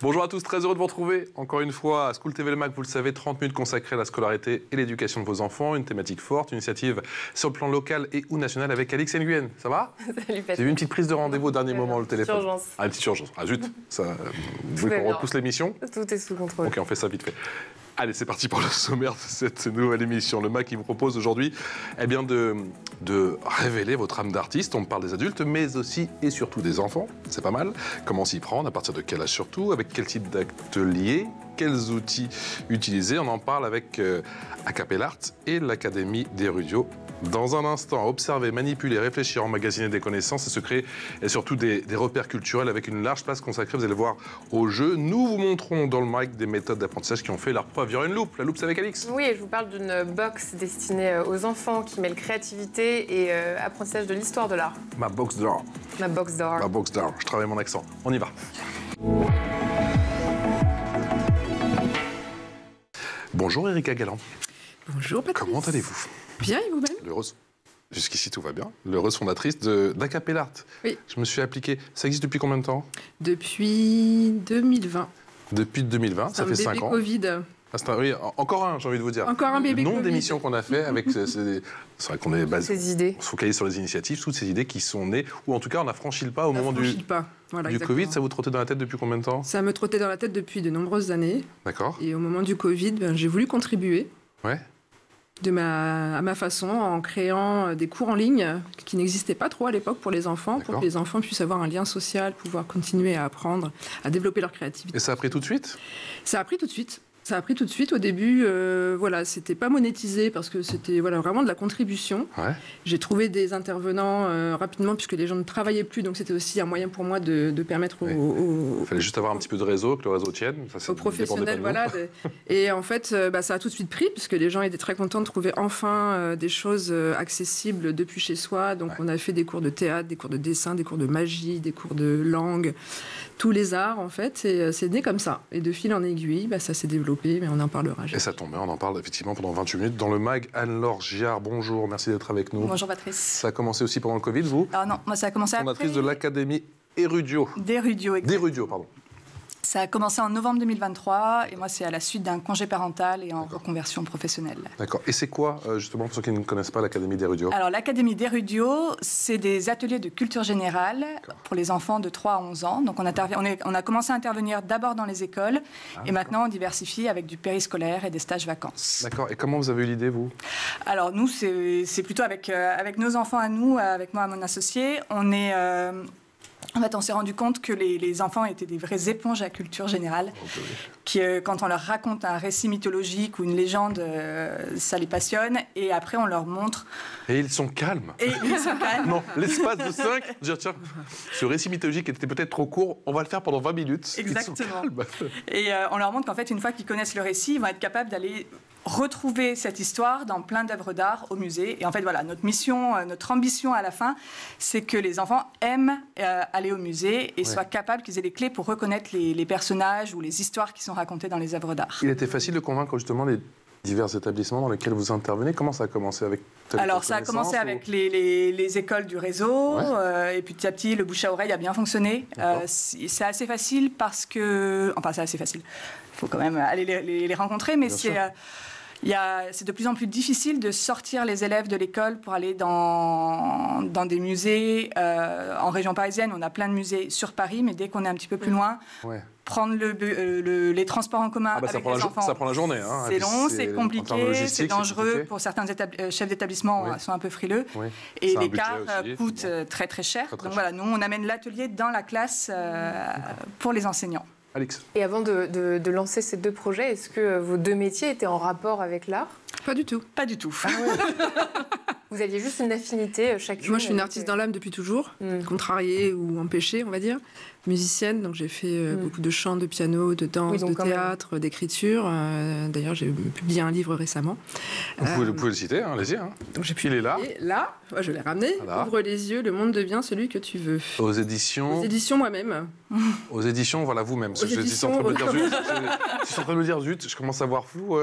Bonjour à tous, très heureux de vous retrouver encore une fois à School TV Le Mag. Vous le savez, 30 minutes consacrées à la scolarité et l'éducation de vos enfants. Une thématique forte, une initiative sur le plan local et ou national avec Alix Nguyen. Ça va? Salut Patrick. J'ai vu une petite prise de rendez-vous au dernier moment, le téléphone. Urgence. Ah, une petite urgence. Ah zut, vous voulez qu'on repousse l'émission? Tout est sous contrôle. Ok, on fait ça vite fait. Allez, c'est parti pour le sommaire de cette nouvelle émission. Le MAG qui vous propose aujourd'hui de révéler votre âme d'artiste. On parle des adultes, mais aussi et surtout des enfants. C'est pas mal. Comment s'y prendre, à partir de quel âge surtout, avec quel type d'atelier, quels outils utiliser. On en parle avec Acapellart et l'Académie des Rudios. Dans un instant, observer, manipuler, réfléchir, emmagasiner des connaissances et se créer et surtout des repères culturels avec une large place consacrée, vous allez voir, au jeu. Nous vous montrons dans le MAG des méthodes d'apprentissage qui ont fait leur preuve. Il y aura une loupe. La loupe, c'est avec Alix. Oui, et je vous parle d'une box destinée aux enfants qui mêle créativité et apprentissage de l'histoire de l'art. Ma box d'art. Ma box d'art. Ma box d'art. Je travaille mon accent. On y va. Bonjour Erika Galland. Bonjour Patrice. Comment allez-vous? Bien, et vous-même? L'heureuse. Jusqu'ici, tout va bien. L'heureuse fondatrice d'Acapellart. Oui. Je me suis appliquée. Ça existe depuis combien de temps? Depuis 2020. Depuis 2020, ça fait 5 ans. Covid. Ah, oui, encore un, j'ai envie de vous dire. Encore un bébé Le nombre Covid. d'émissions qu'on a fait avec... c'est vrai qu'on est basé... Ces idées. On se focalise sur les initiatives, toutes ces idées qui sont nées, ou en tout cas, on a franchi le pas au moment du Voilà, Covid. Ça vous trottait dans la tête depuis combien de temps? Ça me trottait dans la tête depuis de nombreuses années. D'accord. Et au moment du Covid, j'ai voulu contribuer. Ouais. À ma façon, en créant des cours en ligne qui n'existaient pas trop à l'époque pour les enfants, pour que les enfants puissent avoir un lien social, pouvoir continuer à apprendre, à développer leur créativité. Et ça a pris tout de suite? Ça a pris tout de suite. Ça a pris tout de suite. Au début, c'était pas monétisé parce que c'était vraiment de la contribution. Ouais. J'ai trouvé des intervenants rapidement puisque les gens ne travaillaient plus, donc c'était aussi un moyen pour moi de permettre Il fallait juste avoir un petit peu de réseau, que le réseau tienne. Ça, aux professionnels, voilà. Et en fait, ça a tout de suite pris puisque les gens étaient très contents de trouver enfin des choses accessibles depuis chez soi. Donc on a fait des cours de théâtre, des cours de dessin, des cours de magie, des cours de langue, tous les arts en fait. Et c'est né comme ça. Et de fil en aiguille, ça s'est développé. Mais on en parlera. Et ça tombe bien, on en parle effectivement pendant 28 minutes dans le MAG. Anne-Laure Giard, bonjour, merci d'être avec nous. Bonjour Patrice. Ça a commencé aussi pendant le Covid, vous? Ah non, moi ça a commencé après. Fondatrice de l'Académie des Rudios. Des Rudios, exactement. Des Rudios, pardon. Ça a commencé en novembre 2023 et moi c'est à la suite d'un congé parental et en reconversion professionnelle. D'accord. Et c'est quoi justement pour ceux qui ne connaissent pas l'Académie des Rudios? Alors l'Académie des Rudios, c'est des ateliers de culture générale pour les enfants de 3 à 11 ans. Donc on a commencé à intervenir d'abord dans les écoles et maintenant on diversifie avec du périscolaire et des stages vacances. D'accord. Et comment vous avez eu l'idée, vous? Alors nous, c'est plutôt avec nos enfants à nous, avec moi et mon associé. En fait, on s'est rendu compte que les enfants étaient des vraies éponges à culture générale, qui, quand on leur raconte un récit mythologique ou une légende, ça les passionne, et après on leur montre... Et ils sont calmes. Non, l'espace de 5, dire tiens, ce récit mythologique était peut-être trop court, on va le faire pendant 20 minutes. Exactement. Et on leur montre qu'en fait, une fois qu'ils connaissent le récit, ils vont être capables d'aller retrouver cette histoire dans plein d'œuvres d'art au musée. Et en fait, voilà, notre mission, notre ambition à la fin, c'est que les enfants aiment aller au musée et soient capables, qu'ils aient les clés pour reconnaître les personnages ou les histoires qui sont racontées dans les œuvres d'art. Il était facile de convaincre justement les divers établissements dans lesquels vous intervenez. Comment ça a commencé avec Alors, ça a commencé avec les écoles du réseau, et puis petit à petit, le bouche à oreille a bien fonctionné. C'est assez facile parce que... Enfin, c'est assez facile. Il faut quand même aller les rencontrer, mais c'est de plus en plus difficile de sortir les élèves de l'école pour aller dans des musées. En région parisienne, on a plein de musées sur Paris, mais dès qu'on est un petit peu plus loin, prendre les transports en commun avec les enfants, ça prend la journée. Hein. C'est long, c'est compliqué, c'est dangereux. Pour certains chefs d'établissement, sont un peu frileux. Et les cars coûtent très très cher. Donc voilà, nous, on amène l'atelier dans la classe pour les enseignants. Alix. Et avant de lancer ces deux projets, est-ce que vos deux métiers étaient en rapport avec l'art? Pas du tout. Pas du tout. Ah ouais. Vous aviez juste une affinité chacune? Moi, je suis une artiste dans l'âme depuis toujours, contrariée ou empêchée, on va dire. Musicienne, donc j'ai fait beaucoup de chant, de piano, de danse, de théâtre, d'écriture. D'ailleurs, j'ai publié un livre récemment. Vous pouvez le citer, hein, allez-y. Hein. Donc j'ai Il est là. Et là, je l'ai ramené. Voilà. Ouvre les yeux, le monde devient celui que tu veux. Aux éditions... Aux éditions moi-même. Aux éditions, voilà, vous-même. Je suis en train de me dire zut, je commence à voir flou.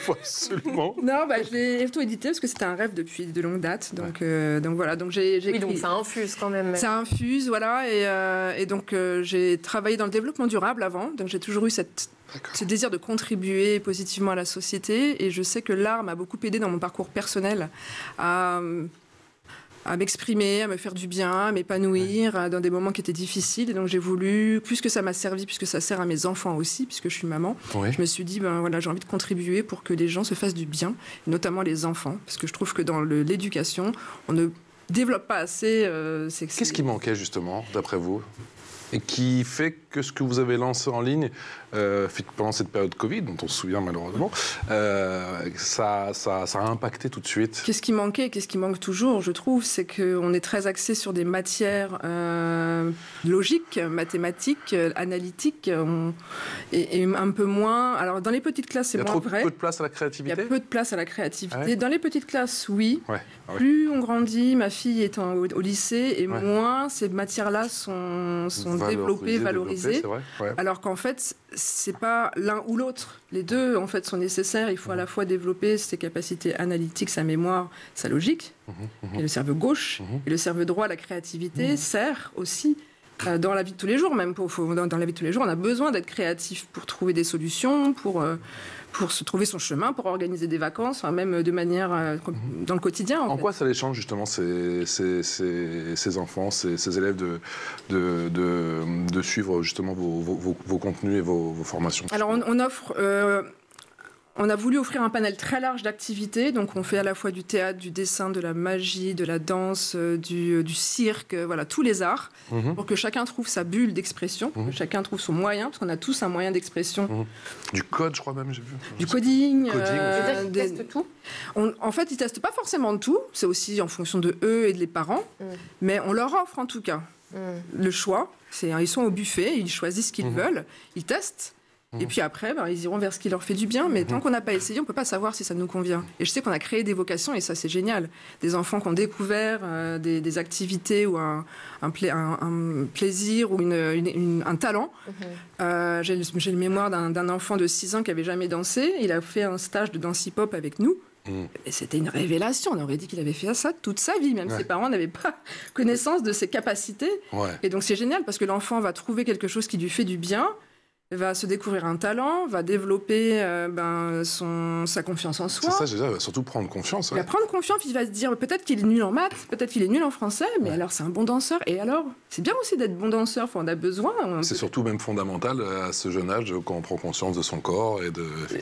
Absolument. Non, je l'ai auto-édité parce que c'était un rêve depuis de longue date. Donc voilà. Donc oui, donc ça infuse quand même. Ça infuse, voilà. Et donc j'ai travaillé dans le développement durable avant. Donc j'ai toujours eu ce désir de contribuer positivement à la société. Et je sais que l'art m'a beaucoup aidé dans mon parcours personnel à m'exprimer, à me faire du bien, à m'épanouir dans des moments qui étaient difficiles. Et donc j'ai voulu, puisque ça m'a servi, puisque ça sert à mes enfants aussi, puisque je suis maman, je me suis dit, voilà, j'ai envie de contribuer pour que les gens se fassent du bien, notamment les enfants, parce que je trouve que dans l'éducation, on ne développe pas assez... Qu'est-ce qui manquait justement, d'après vous ? Et qui fait que ce que vous avez lancé en ligne pendant cette période Covid, dont on se souvient malheureusement, ça a impacté tout de suite. Qu'est-ce qui manquait, qu'est-ce qui manque toujours, je trouve, c'est qu'on est très axé sur des matières logiques, mathématiques, analytiques, et un peu moins... Alors, dans les petites classes, c'est moins vrai. Il y a peu de place à la créativité ? Il y a peu de place à la créativité. Dans les petites classes, oui. Plus on grandit, ma fille est au lycée, et moins ces matières-là sont développées, valorisées. Alors qu'en fait, c'est pas l'un ou l'autre. Les deux, en fait, sont nécessaires. Il faut à la fois développer ses capacités analytiques, sa mémoire, sa logique, et le cerveau gauche, et le cerveau droit, la créativité, sert aussi dans la vie de tous les jours. Même dans la vie de tous les jours, on a besoin d'être créatif pour trouver des solutions, pour se trouver son chemin, pour organiser des vacances, même de manière dans le quotidien. En quoi ça les change justement ces enfants, ces élèves de suivre justement vos contenus et vos formations ? Alors on offre... On a voulu offrir un panel très large d'activités. Donc, on fait à la fois du théâtre, du dessin, de la magie, de la danse, du cirque, voilà, tous les arts, pour que chacun trouve sa bulle d'expression, que chacun trouve son moyen, parce qu'on a tous un moyen d'expression. Du code, je crois même, j'ai vu. Du coding. Ils testent tout ? En fait, ils ne testent pas forcément tout. C'est aussi en fonction de eux et des parents. Mais on leur offre, en tout cas, le choix. Ils sont au buffet, ils choisissent ce qu'ils veulent, ils testent. Et puis après, ils iront vers ce qui leur fait du bien. Mais tant qu'on n'a pas essayé, on ne peut pas savoir si ça nous convient. Et je sais qu'on a créé des vocations, et ça, c'est génial. Des enfants qui ont découvert des activités ou un plaisir ou un talent. J'ai le mémoire d'un enfant de 6 ans qui n'avait jamais dansé. Il a fait un stage de danse hip-hop avec nous. Et c'était une révélation. On aurait dit qu'il avait fait ça toute sa vie. Même ses parents n'avaient pas connaissance de ses capacités. Et donc, c'est génial parce que l'enfant va trouver quelque chose qui lui fait du bien, va se découvrir un talent, va développer sa confiance en soi. C'est ça, il va surtout prendre confiance. Il va prendre confiance, il va se dire peut-être qu'il est nul en maths, peut-être qu'il est nul en français, mais alors c'est un bon danseur. Et alors, c'est bien aussi d'être bon danseur, on a besoin. C'est surtout même fondamental à ce jeune âge quand on prend conscience de son corps.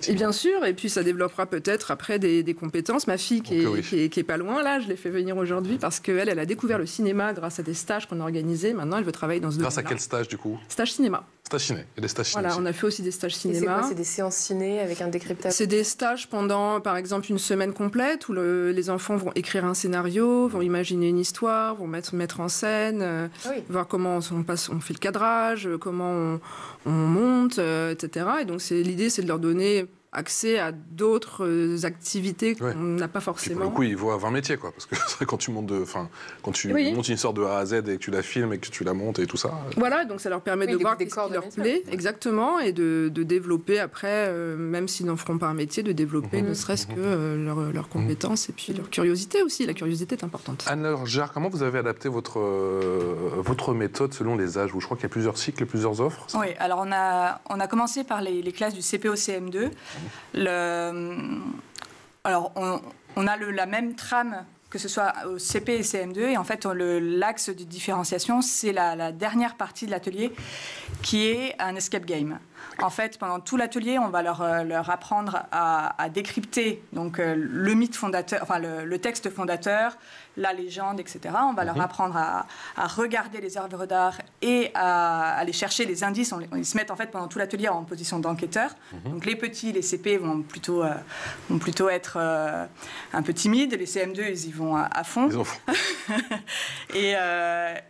Et bien sûr, et puis ça développera peut-être après des compétences. Ma fille qui est pas loin, là, je l'ai fait venir aujourd'hui parce qu'elle a découvert le cinéma grâce à des stages qu'on a organisés. Maintenant, elle veut travailler dans ce domaine-là. Grâce à quel stage du coup ? Stage cinéma. Stage ciné. Et des stages ciné. Voilà, on a fait aussi des stages cinéma. Et c'est quoi ? C'est des séances ciné avec un décryptage ? C'est des stages pendant, par exemple, une semaine complète où les enfants vont écrire un scénario, vont imaginer une histoire, vont mettre en scène, voir comment on fait le cadrage, comment on monte, etc. Et donc l'idée, c'est de leur donner accès à d'autres activités qu'on n'a pas forcément. Puis pour le coup, ils voient 20 métiers, quoi. Parce que c'est vrai, quand tu montes montes une sorte de A à Z et que tu la filmes et que tu la montes et tout ça. Voilà, donc ça leur permet de voir ce qui leur plaît, exactement, et de développer après, même s'ils n'en feront pas un métier, de développer ne serait-ce que leurs compétences et puis leur curiosité aussi. La curiosité est importante. Anne-Laure Gérard, comment vous avez adapté votre méthode selon les âges ? Je crois qu'il y a plusieurs cycles, plusieurs offres. Oui, alors on a commencé par les classes du CP au CM2. Alors, on a la même trame que ce soit au CP et CM2. Et en fait, l'axe de différenciation, c'est la dernière partie de l'atelier qui est un escape game. En fait, pendant tout l'atelier, on va leur apprendre à décrypter donc, le mythe fondateur, enfin le texte fondateur, la légende, etc. On va leur apprendre à regarder les œuvres d'art et à aller chercher les indices. Ils se mettent en fait pendant tout l'atelier en position d'enquêteur. Donc les petits, les CP vont plutôt être un peu timides. Les CM2, ils y vont à fond. Ils en font. Et la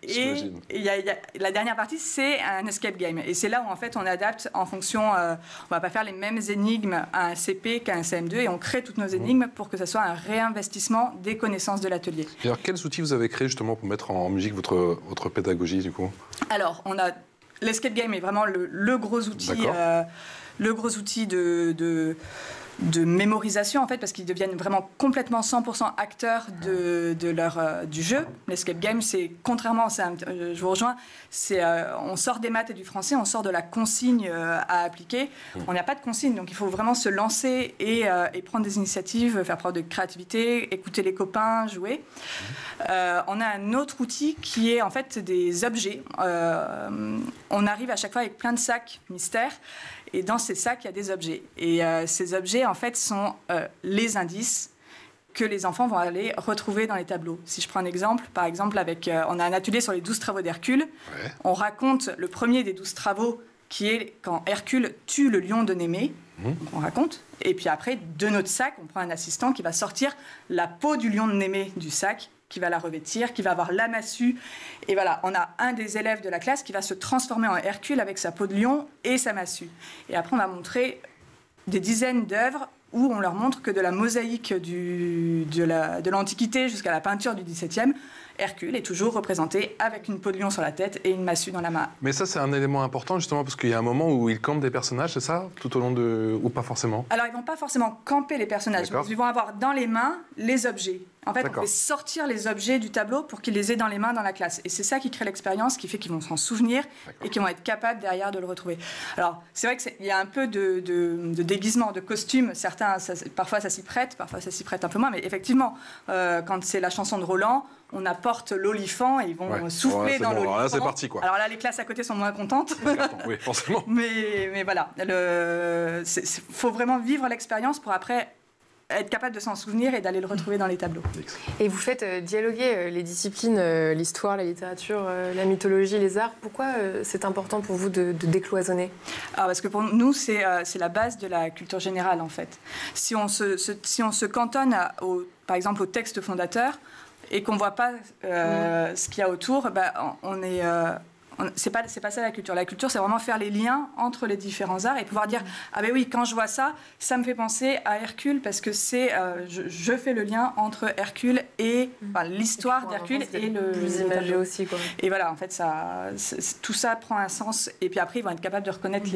dernière partie, c'est un escape game. Et c'est là où en fait on adapte en fonction. On va pas faire les mêmes énigmes à un CP qu'à un CM2 et on crée toutes nos énigmes pour que ça soit un réinvestissement des connaissances de l'atelier. Et alors, quels outils vous avez créés justement pour mettre en musique votre pédagogie du coup ? Alors, l'escape game est vraiment le gros outil, de mémorisation en fait, parce qu'ils deviennent vraiment complètement 100% acteurs du jeu. L'escape game, c'est contrairement, je vous rejoins, on sort des maths et du français, on sort de la consigne à appliquer. On n'a pas de consigne, donc il faut vraiment se lancer et prendre des initiatives, faire preuve de créativité, écouter les copains, jouer. On a un autre outil qui est en fait des objets. On arrive à chaque fois avec plein de sacs mystères. Et dans ces sacs, il y a des objets. Et ces objets, en fait, sont les indices que les enfants vont aller retrouver dans les tableaux. Si je prends un exemple, par exemple, on a un atelier sur les 12 travaux d'Hercule. Ouais. On raconte le premier des 12 travaux, qui est quand Hercule tue le lion de Némée. On raconte. Et puis après, de notre sac, on prend un assistant qui va sortir la peau du lion de Némée du sac, qui va la revêtir, qui va avoir la massue. Et voilà, on a un des élèves de la classe qui va se transformer en Hercule avec sa peau de lion et sa massue. Et après, on va montrer des dizaines d'œuvres où on leur montre que de la mosaïque de l'Antiquité jusqu'à la peinture du XVIIe, Hercule est toujours représenté avec une peau de lion sur la tête et une massue dans la main. Mais ça, c'est un élément important, justement, parce qu'il y a un moment où ils campent des personnages, c'est ça, tout au long de... ou pas forcément? Alors, ils ne vont pas forcément camper les personnages, mais ils vont avoir dans les mains les objets. En fait, on fait sortir les objets du tableau pour qu'ils les aient dans les mains dans la classe. Et c'est ça qui crée l'expérience, qui fait qu'ils vont s'en souvenir et qu'ils vont être capables derrière de le retrouver. Alors, c'est vrai qu'il y a un peu de déguisement, de costume. Certains, parfois ça s'y prête, parfois ça s'y prête un peu moins. Mais effectivement, quand c'est la chanson de Roland, on apporte l'olifant et ils vont souffler dans l'olifant. Alors là, c'est parti, quoi. Alors là, les classes à côté sont moins contentes. Oui, forcément. mais voilà, faut vraiment vivre l'expérience pour après être capable de s'en souvenir et d'aller le retrouver dans les tableaux. Et vous faites dialoguer les disciplines, l'histoire, la littérature, la mythologie, les arts. Pourquoi c'est important pour vous de décloisonner? Parce que pour nous, c'est la base de la culture générale, en fait. Si on se cantonne, par exemple, au texte fondateur et qu'on ne voit pas ce qu'il y a autour, on est... c'est pas ça la culture. La culture, c'est vraiment faire les liens entre les différents arts et pouvoir dire ah ben oui, quand je vois ça, ça me fait penser à Hercule parce que je fais le lien entre Hercule et l'histoire d'Hercule et le plus imagé aussi, quoi. Et voilà, en fait, tout ça prend un sens. Et puis après, ils vont être capables de reconnaître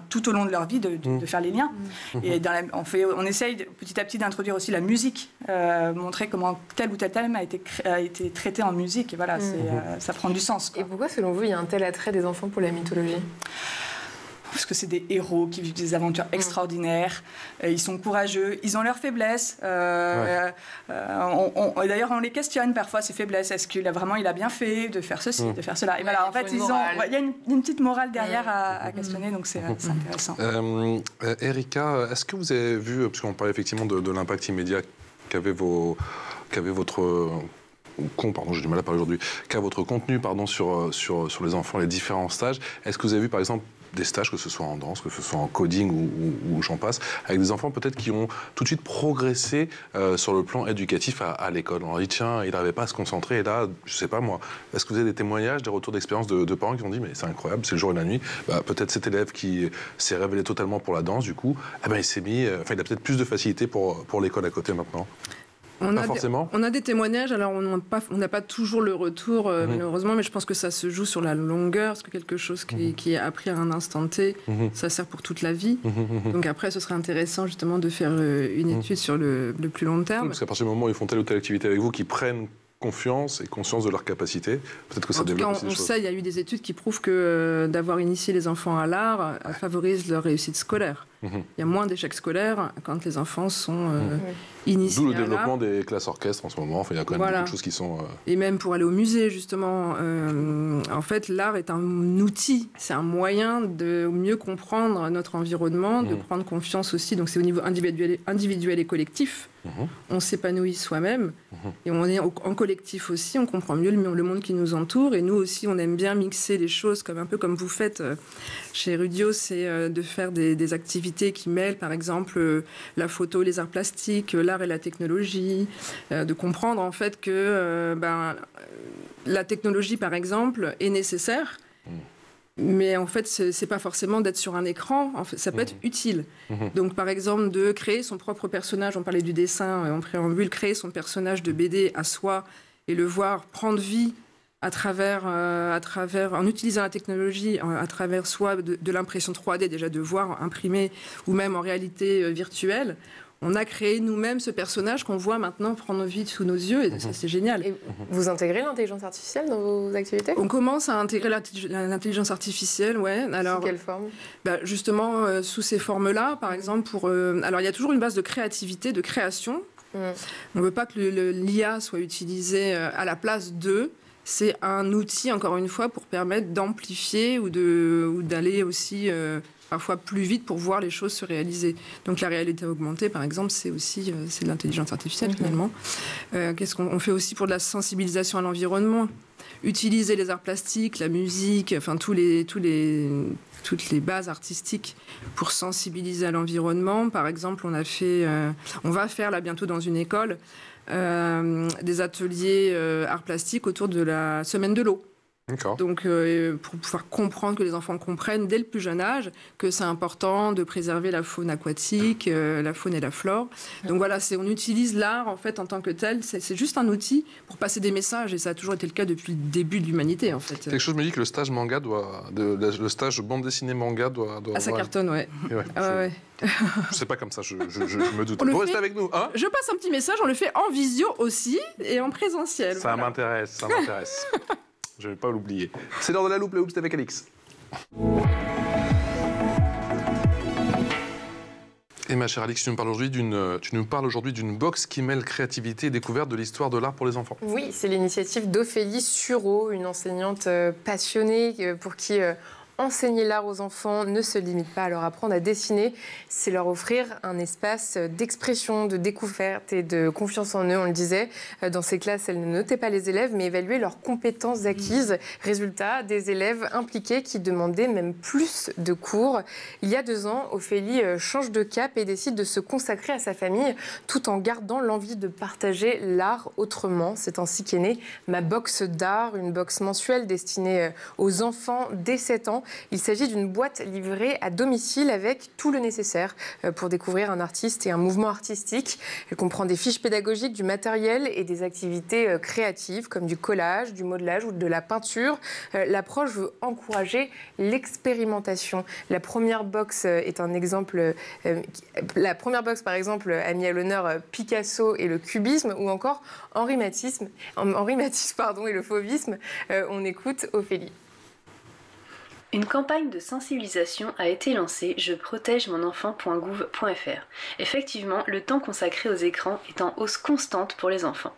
tout au long de leur vie, de faire les liens. Et on essaye petit à petit d'introduire aussi la musique, montrer comment tel ou tel thème a été traité en musique. Et voilà, ça prend du sens. Et pourquoi, selon vous, il y a un tel attrait des enfants pour la mythologie? Parce que c'est des héros qui vivent des aventures extraordinaires, ils sont courageux, ils ont leurs faiblesses. D'ailleurs, on les questionne parfois, ces faiblesses. Est-ce qu'il a bien fait de faire ceci, de faire cela? Et voilà, en fait, il y a une petite morale derrière à questionner, donc c'est intéressant. Erika, est-ce que vous avez vu, parce qu'on parlait effectivement de l'impact immédiat qu'avait votre... j'ai du mal à parler aujourd'hui, qu'a votre contenu sur les enfants, les différents stages. Est-ce que vous avez vu par exemple des stages, que ce soit en danse, que ce soit en coding ou j'en passe, avec des enfants peut-être qui ont tout de suite progressé sur le plan éducatif à l'école? On leur dit tiens, il n'arrivait pas à se concentrer et là, je sais pas moi, est-ce que vous avez des témoignages, des retours d'expérience de parents qui ont dit mais c'est incroyable, c'est le jour et la nuit, peut-être cet élève qui s'est révélé totalement pour la danse, du coup, il s'est mis, il a peut-être plus de facilité pour l'école à côté maintenant? On a des témoignages, alors on n'a pas toujours le retour, malheureusement, mais je pense que ça se joue sur la longueur, parce que quelque chose qui est appris à un instant T, ça sert pour toute la vie. Donc après, ce serait intéressant justement de faire une étude sur le plus long terme. Parce qu'à partir du moment où ils font telle ou telle activité avec vous, qu'ils prennent confiance et conscience de leurs capacités, peut-être que ça développe aussi des choses. On sait, il y a eu des études qui prouvent que d'avoir initié les enfants à l'art favorise leur réussite scolaire. Il y a moins d'échecs scolaires quand les enfants sont initiés à l'art. D'où le développement des classes orchestres en ce moment. Il y a quand même beaucoup de choses qui sont... Et même pour aller au musée, justement. En fait, l'art est un outil. C'est un moyen de mieux comprendre notre environnement, de prendre confiance aussi. Donc c'est au niveau individuel et collectif. On s'épanouit soi-même. Et on est en collectif aussi. On comprend mieux le monde qui nous entoure. Et nous aussi, on aime bien mixer les choses, un peu comme vous faites chez Rudio. C'est de faire des activités qui mêlent, par exemple, la photo, les arts plastiques, l'art et la technologie, de comprendre en fait que la technologie, par exemple, est nécessaire, mais en fait, c'est pas forcément d'être sur un écran, en fait, ça peut être utile. Donc, par exemple, de créer son propre personnage, on parlait du dessin en préambule, créer son personnage de BD à soi et le voir prendre vie en utilisant la technologie, à travers soit de l'impression 3D, déjà de voir imprimer, ou même en réalité virtuelle, on a créé nous-mêmes ce personnage qu'on voit maintenant prendre vie sous nos yeux, et ça, c'est génial. Et vous intégrez l'intelligence artificielle dans vos activités ? On commence à intégrer l'intelligence artificielle, ouais. Alors, sous quelle forme ? Justement, sous ces formes-là, par exemple, alors il y a toujours une base de créativité, de création. On ne veut pas que l'IA soit utilisée à la place d'eux. C'est un outil, encore une fois, pour permettre d'amplifier ou d'aller aussi parfois plus vite pour voir les choses se réaliser. Donc la réalité augmentée, par exemple, c'est aussi c'est de l'intelligence artificielle, finalement. Qu'est-ce qu'on fait aussi pour de la sensibilisation à l'environnement ? Utiliser les arts plastiques, la musique, enfin toutes les bases artistiques pour sensibiliser à l'environnement. Par exemple, on va faire là bientôt dans une école des ateliers arts plastiques autour de la semaine de l'eau. D'accord. Donc, pour pouvoir comprendre, que les enfants comprennent dès le plus jeune âge que c'est important de préserver la faune aquatique, la faune et la flore. Donc voilà, on utilise l'art en fait en tant que tel. C'est juste un outil pour passer des messages, et ça a toujours été le cas depuis le début de l'humanité en fait. Quelque chose me dit que le stage manga le stage bande dessinée manga doit ça cartonne, ouais. Ouais, je sais pas comme ça, je me doute. Vous restez avec nous, hein ? Je passe un petit message, on le fait en visio aussi et en présentiel. Ça m'intéresse. Je ne vais pas l'oublier. C'est l'heure de la loupe, c'est avec Alix. Et ma chère Alix, tu nous parles aujourd'hui d'une box qui mêle créativité et découverte de l'histoire de l'art pour les enfants. Oui, c'est l'initiative d'Ophélie Sureau, une enseignante passionnée pour qui enseigner l'art aux enfants ne se limite pas à leur apprendre à dessiner, c'est leur offrir un espace d'expression, de découverte et de confiance en eux, on le disait. Dans ces classes, elle ne notait pas les élèves, mais évaluait leurs compétences acquises. Résultat, des élèves impliqués qui demandaient même plus de cours. Il y a 2 ans, Ophélie change de cap et décide de se consacrer à sa famille, tout en gardant l'envie de partager l'art autrement. C'est ainsi qu'est née Ma Box d'art, une box mensuelle destinée aux enfants dès 7 ans. Il s'agit d'une boîte livrée à domicile avec tout le nécessaire pour découvrir un artiste et un mouvement artistique. Elle comprend des fiches pédagogiques, du matériel et des activités créatives comme du collage, du modelage ou de la peinture. L'approche veut encourager l'expérimentation. La première box est un exemple. La première box, par exemple, a mis à l'honneur Picasso et le cubisme, ou encore Henri Matisse, et le fauvisme. On écoute Ophélie. Une campagne de sensibilisation a été lancée jeprotègemonenfant.gouv.fr. Effectivement, le temps consacré aux écrans est en hausse constante pour les enfants.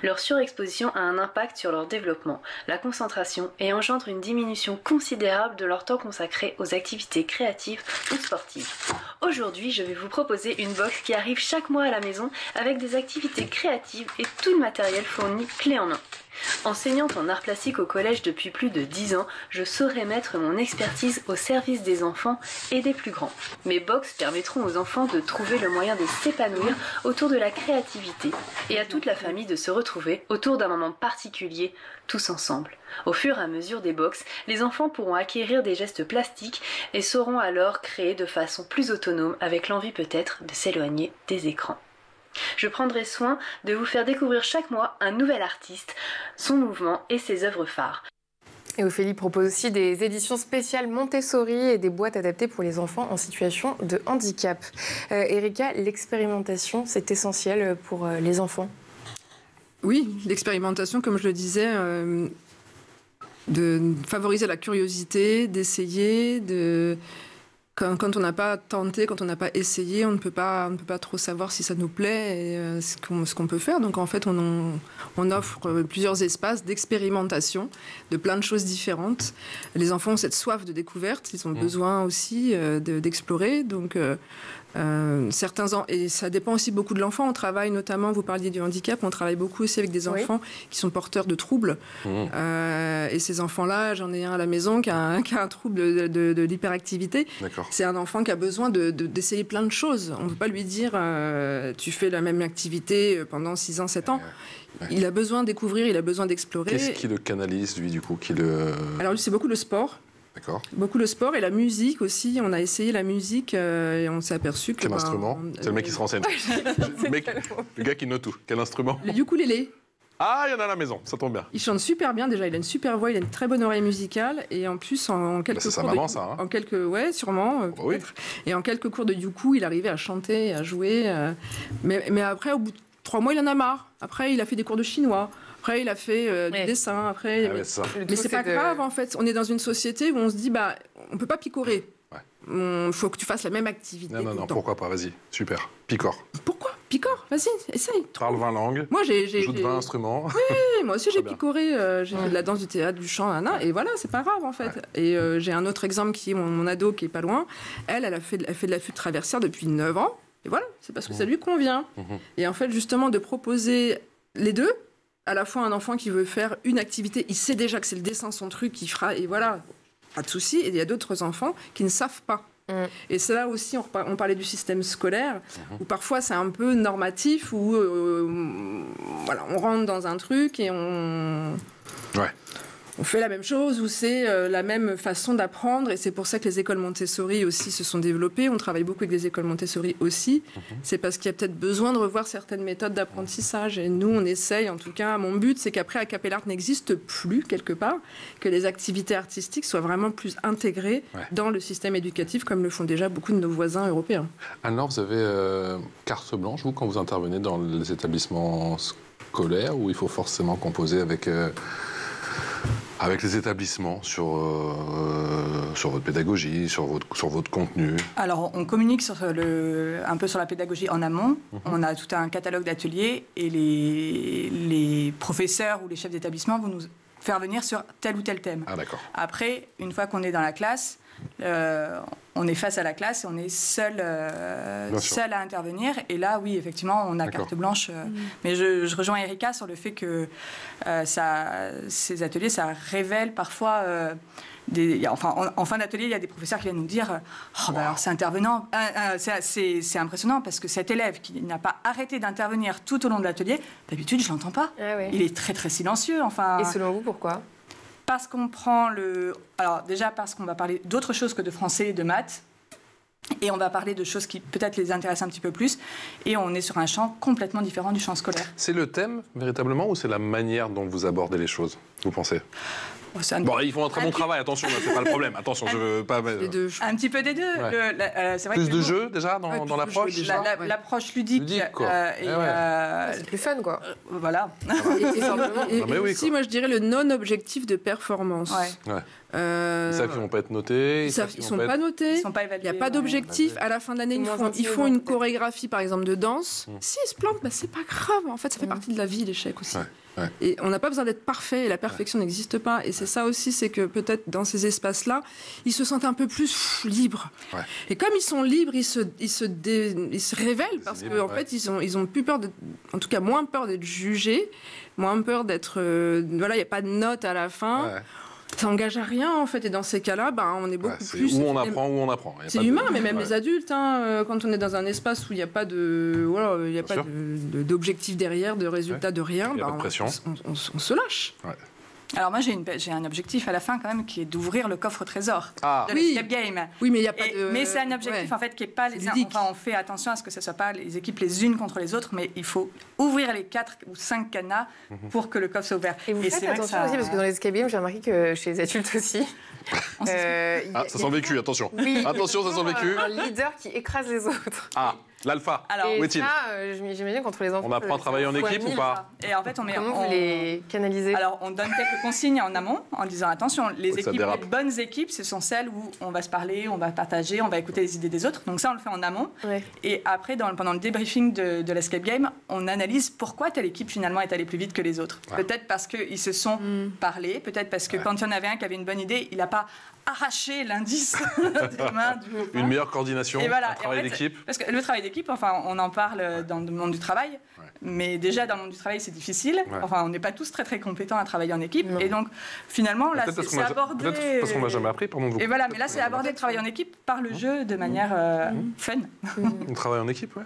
Leur surexposition a un impact sur leur développement, la concentration et engendre une diminution considérable de leur temps consacré aux activités créatives ou sportives. Aujourd'hui, je vais vous proposer une box qui arrive chaque mois à la maison avec des activités créatives et tout le matériel fourni clé en main. Enseignante en art plastique au collège depuis plus de 10 ans, je saurai mettre mon expertise au service des enfants et des plus grands. Mes box permettront aux enfants de trouver le moyen de s'épanouir autour de la créativité et à toute la famille de se retrouver autour d'un moment particulier, tous ensemble. Au fur et à mesure des box, les enfants pourront acquérir des gestes plastiques et sauront alors créer de façon plus autonome avec l'envie peut-être de s'éloigner des écrans. Je prendrai soin de vous faire découvrir chaque mois un nouvel artiste, son mouvement et ses œuvres phares. Et Ophélie propose aussi des éditions spéciales Montessori et des boîtes adaptées pour les enfants en situation de handicap. Erika, l'expérimentation, c'est essentiel pour les enfants ? Oui, l'expérimentation, comme je le disais, de favoriser la curiosité, d'essayer, Quand on n'a pas tenté, quand on n'a pas essayé, on ne peut pas trop savoir si ça nous plaît et ce qu'on peut faire. Donc en fait, on offre plusieurs espaces d'expérimentation de plein de choses différentes. Les enfants ont cette soif de découverte, ils ont besoin aussi d'explorer. Donc et ça dépend aussi beaucoup de l'enfant. On travaille notamment, vous parliez du handicap, on travaille beaucoup aussi avec des enfants qui sont porteurs de troubles. Et ces enfants-là, j'en ai un à la maison qui a un trouble de l'hyperactivité. D'accord. C'est un enfant qui a besoin d'essayer plein de choses. On ne peut pas lui dire tu fais la même activité pendant 6 ans, 7 ans. Il a besoin de découvrir, il a besoin d'explorer. Qu'est-ce qui le canalise, lui, du coup Alors lui, c'est beaucoup le sport. D'accord. Beaucoup le sport et la musique aussi. On a essayé la musique et on s'est aperçu que... Quel instrument ? C'est le mec qui se renseigne. Le gars qui note tout. Quel instrument ? Le ukulélé. Ah, il y en a à la maison, ça tombe bien. Il chante super bien, déjà, il a une super voix, il a une très bonne oreille musicale, et en plus, en quelques c'est sa cours maman, de... ça, hein. En quelques... Ouais, sûrement, bah oui. peut-être. Et en quelques cours de yuku, il arrivait à chanter, à jouer. Mais après, au bout de 3 mois, il en a marre. Après, il a fait des cours de chinois. Après, il a fait du dessin. Après, Ah ouais, c'est ça. mais c'est pas grave, en fait. On est dans une société où on se dit, bah, on peut pas picorer. Il faut que tu fasses la même activité. Non, pourquoi pas, vas-y, super. Picore. Pourquoi? Picore, vas-y, essaye. Parle 20 langues. Moi, joue de 20 instruments. Oui, moi aussi j'ai bien. picoré. J'ai fait de la danse, du théâtre, du chant, et voilà, c'est pas grave en fait. Ouais. Et j'ai un autre exemple qui est mon ado qui est pas loin. Elle a fait de la flûte traversière depuis 9 ans. Et voilà, c'est parce que ça lui convient. Et en fait, justement, de proposer les deux, à la fois un enfant qui veut faire une activité, il sait déjà que c'est le dessin son truc, il fera, et voilà, pas de souci. Et il y a d'autres enfants qui ne savent pas. Et c'est là aussi, on parlait du système scolaire, où parfois c'est un peu normatif, où voilà, on rentre dans un truc et on fait la même chose, où c'est la même façon d'apprendre. Et c'est pour ça que les écoles Montessori aussi se sont développées. On travaille beaucoup avec des écoles Montessori aussi. C'est parce qu'il y a peut-être besoin de revoir certaines méthodes d'apprentissage. Et nous, on essaye, en tout cas, mon but, c'est qu'après, A Cappella Art n'existe plus, quelque part, que les activités artistiques soient vraiment plus intégrées dans le système éducatif, comme le font déjà beaucoup de nos voisins européens. Anne-Laure, vous avez carte blanche, vous, quand vous intervenez dans les établissements scolaires, où il faut forcément composer avec les établissements sur votre pédagogie, sur votre contenu? Alors, on communique un peu sur la pédagogie en amont. On a tout un catalogue d'ateliers et les professeurs ou les chefs d'établissement vont nous faire venir sur tel ou tel thème. Ah, d'accord. Après, une fois qu'on est dans la classe, on est face à la classe et on est seul à intervenir. Et là, oui, effectivement, on a carte blanche. Mais je rejoins Erika sur le fait que ces ateliers, ça révèle parfois... en fin d'atelier, il y a des professeurs qui viennent nous dire alors c'est intervenant, c'est impressionnant parce que cet élève qui n'a pas arrêté d'intervenir tout au long de l'atelier, d'habitude, je ne l'entends pas. Ah ouais. Il est très, très silencieux. Et selon vous, pourquoi? Parce qu'on prend Alors, déjà, parce qu'on va parler d'autre chose que de français et de maths. Et on va parler de choses qui peut-être les intéressent un petit peu plus. Et on est sur un champ complètement différent du champ scolaire. C'est le thème, véritablement, ou c'est la manière dont vous abordez les choses, vous pensez? Bon, ils font un très bon travail, attention, là, c'est pas le problème. Attention, je veux pas... Un petit peu des deux. Ouais. C'est vrai plus que de jeux, déjà, dans l'approche? L'approche ludique. Quoi. C'est plus fun, quoi. Voilà. Et aussi, moi, je dirais le non-objectif de performance. Ouais. Ils savent qu'ils ne vont pas être notés. Ils ne sont pas notés. Ils sont pas évalués. Il n'y a pas d'objectif. À la fin d'année, ils font une chorégraphie, par exemple, de danse. S'ils se plantent, c'est pas grave. En fait, ça fait partie de la vie, l'échec aussi. Ouais. Et on n'a pas besoin d'être parfait, et la perfection n'existe pas. Et c'est ça aussi, c'est que peut-être dans ces espaces-là, ils se sentent un peu plus libres. Ouais. Et comme ils sont libres, ils se révèlent parce qu'en fait, ils ont plus peur, en tout cas moins peur d'être jugés, moins peur d'être... voilà, il n'y a pas de note à la fin. Ouais. Ça n'engage à rien, en fait. Et dans ces cas-là, on est beaucoup plus... Où on apprend. C'est humain, mais même les adultes, quand on est dans un espace où il n'y a pas d'objectif derrière, de résultat, de rien, pas de pression. On se lâche. Ouais. Alors moi, j'ai un objectif à la fin quand même qui est d'ouvrir le coffre au trésor de l'Escape Game. Oui, mais il n'y a pas de... Mais c'est un objectif en fait qui n'est pas... on fait attention à ce que ce ne soit pas les équipes les unes contre les autres, mais il faut ouvrir les 4 ou 5 cadenas pour que le coffre soit ouvert. Et vous faites attention aussi, parce que dans les Escape Games, j'ai remarqué que chez les adultes aussi... ça sent vécu, attention. Oui, attention, ça sent vécu. Un leader qui écrase les autres. Ah, l'alpha. Où est-il? J'imagine qu'entre les enfants... On apprend à travailler en équipe ou pas? Et en fait, comment vous les canalisez? Alors, on donne quelques consignes en amont en disant attention, les bonnes équipes, ce sont celles où on va se parler, on va partager, on va écouter les idées des autres. Donc ça, on le fait en amont. Ouais. Et après, pendant le débriefing de l'Escape Game, on analyse pourquoi telle équipe finalement est allée plus vite que les autres. Ouais. Peut-être parce qu'ils se sont parlé, peut-être parce que quand il y en avait un qui avait une bonne idée, il n'a pas arraché l'indice des mains du copain. Une meilleure coordination, un travail d'équipe. Parce que le travail d'équipe, on en parle dans le monde du travail, mais déjà dans le monde du travail, c'est difficile. Ouais. On n'est pas tous très très compétents à travailler en équipe. Non. Et donc, finalement, là, c'est abordé... Peut-être parce qu'on n'a jamais appris, pardon. Et voilà, mais là, c'est abordé le travail en équipe par le jeu de manière fun. On travaille en équipe,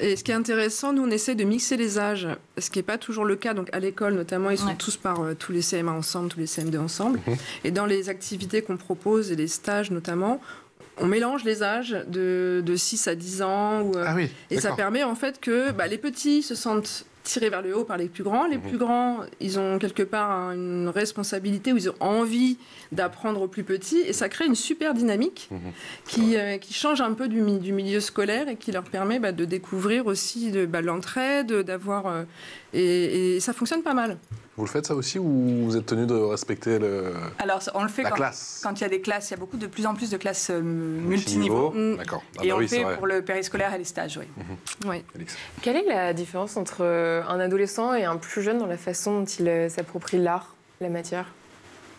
Et ce qui est intéressant, nous, on essaie de mixer les âges, ce qui n'est pas toujours le cas. Donc, à l'école, notamment, ils sont tous par tous les CM1 ensemble, tous les CM2 ensemble. Et dans les activités qu'on propose, et les stages notamment, on mélange les âges de 6 à 10 ans. Et ça permet, en fait, que les petits se sentent tirés vers le haut par les plus grands. Les plus grands, ils ont quelque part une responsabilité où ils ont envie d'apprendre aux plus petits. Et ça crée une super dynamique qui change un peu du milieu scolaire et qui leur permet de découvrir aussi l'entraide, d'avoir... et ça fonctionne pas mal. Vous le faites ça aussi ou vous êtes tenu de respecter Alors, on le fait classe. Quand il y a des classes, il y a de plus en plus de classes multiniveaux. D'accord. Et on le fait pour le périscolaire et les stages, oui. Ouais. Quelle est la différence entre un adolescent et un plus jeune dans la façon dont il s'approprie l'art, la matière?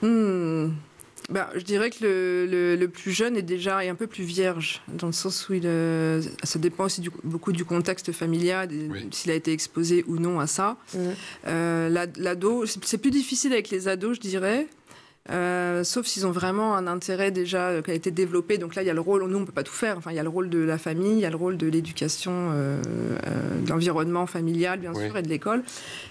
Je dirais que le plus jeune est un peu plus vierge, dans le sens où ça dépend aussi beaucoup du contexte familial, s'il a été exposé ou non à ça. L'ado, c'est plus difficile avec les ados, je dirais. Sauf s'ils ont vraiment un intérêt déjà qui a été développé. Donc là, il y a le rôle, nous on ne peut pas tout faire. Enfin, il y a le rôle de la famille, il y a le rôle de l'éducation, de l'environnement familial, bien sûr, et de l'école,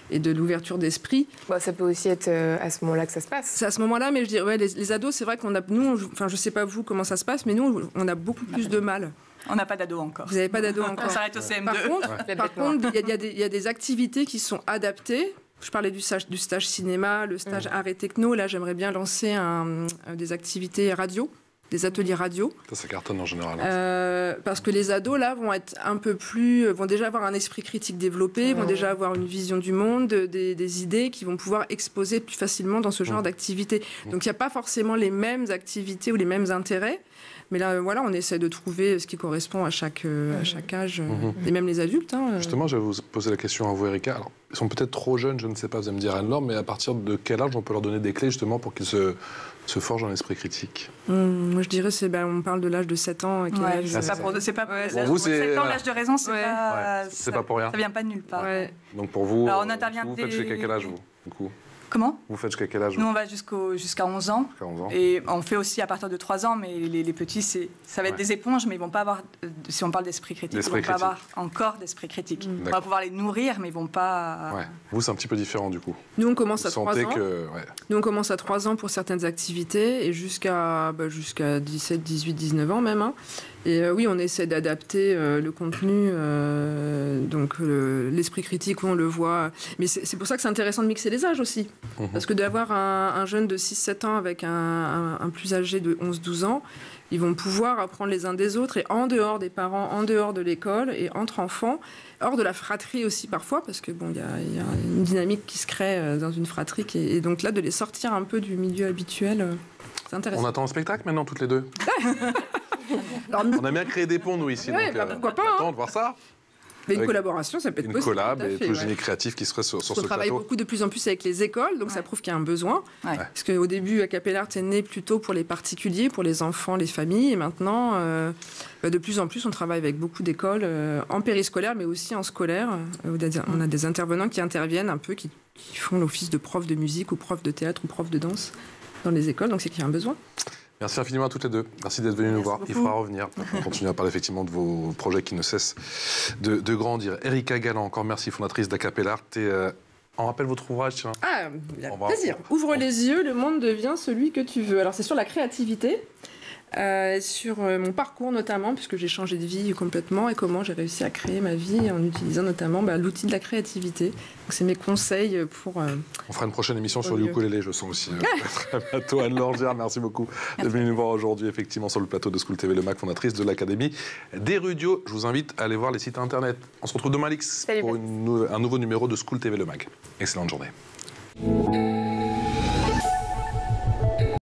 et de l'ouverture d'esprit. Ça peut aussi être à ce moment-là que ça se passe. C'est à ce moment-là, mais je dirais, les ados, c'est vrai qu'on a, nous, je ne sais pas vous comment ça se passe, mais nous, on a beaucoup plus de mal. On n'a pas d'ado encore. Vous n'avez pas d'ado encore. On s'arrête au CM2. Par contre, il y a des activités qui sont adaptées. Je parlais du stage cinéma, le stage art et techno. Là, j'aimerais bien lancer des activités radio, des ateliers radio. Ça cartonne en général. Parce que les ados, là, vont déjà avoir un esprit critique développé, vont déjà avoir une vision du monde, des idées qu'ils vont pouvoir exposer plus facilement dans ce genre d'activités. Donc, il n'y a pas forcément les mêmes activités ou les mêmes intérêts. Mais là, voilà, on essaie de trouver ce qui correspond à chaque âge, et même les adultes. Justement, je vais vous poser la question à vous, Erika. Alors, ils sont peut-être trop jeunes, je ne sais pas, vous allez me dire Anne-Laure, mais à partir de quel âge on peut leur donner des clés, justement, pour qu'ils se forgent un esprit critique? Moi, je dirais, on parle de l'âge de 7 ans. C'est pas pour vous, c'est... 7 ans, l'âge de raison, c'est c'est pas pour rien. Ça vient pas de nulle part. Donc pour vous, alors, on intervient vous faites jusqu'à quel âge, vous, du coup? Comment? Vous faites jusqu'à quel âge? Nous, on va jusqu'à 11 ans. Et on fait aussi à partir de 3 ans, mais les petits, ça va être des éponges, mais ils ne vont pas avoir, si on parle d'esprit critique, ils ne vont pas avoir encore d'esprit critique. On va pouvoir les nourrir, mais ils ne vont pas... Vous, c'est un petit peu différent, du coup. Nous, on commence à 3 ans. Nous, on commence à 3 ans pour certaines activités, et jusqu'à 17, 18, 19 ans même. Et oui, on essaie d'adapter le contenu, donc l'esprit critique, on le voit. Mais c'est pour ça que c'est intéressant de mixer les âges aussi. Parce que d'avoir un jeune de 6-7 ans avec un plus âgé de 11-12 ans, ils vont pouvoir apprendre les uns des autres, et en dehors des parents, en dehors de l'école, et entre enfants, hors de la fratrie aussi parfois, parce que il y a une dynamique qui se crée dans une fratrie, et donc là, de les sortir un peu du milieu habituel, c'est intéressant. On attend un spectacle maintenant, toutes les deux. Alors, on a bien créé des ponts, nous, ici. Ouais, donc, pourquoi pas, on attend de voir ça. Mais une collaboration, ça peut être possible. Une collab et tout le génie créatif qui serait sur ce plateau. On travaille beaucoup de plus en plus avec les écoles, donc ça prouve qu'il y a un besoin. Parce qu'au début, Acapella Art est né plutôt pour les particuliers, pour les enfants, les familles. Et maintenant, de plus en plus, on travaille avec beaucoup d'écoles en périscolaire, mais aussi en scolaire. On a des intervenants qui interviennent un peu, qui font l'office de prof de musique ou prof de théâtre ou prof de danse dans les écoles. Donc c'est qu'il y a un besoin. Merci infiniment à toutes les deux. Merci d'être venus nous voir. Il faudra revenir. On continue à parler effectivement de vos projets qui ne cessent de grandir. Erika Galland, encore merci, fondatrice d'Acapella Art. Et on rappelle votre ouvrage, tiens. Avec plaisir. Ouvre les yeux, le monde devient celui que tu veux. Alors c'est sur la créativité. Sur mon parcours notamment, puisque j'ai changé de vie complètement, et comment j'ai réussi à créer ma vie en utilisant notamment l'outil de la créativité. Donc c'est mes conseils pour... On fera une prochaine émission sur le ukulélé, je sens aussi. Très bientôt. Anne-Laure Gérard, merci beaucoup d'être venue nous voir aujourd'hui, effectivement, sur le plateau de School TV Le Mac, fondatrice de l'Académie des Rudios. Je vous invite à aller voir les sites internet. On se retrouve demain, Alix, pour un nouveau numéro de School TV Le Mac. Excellente journée.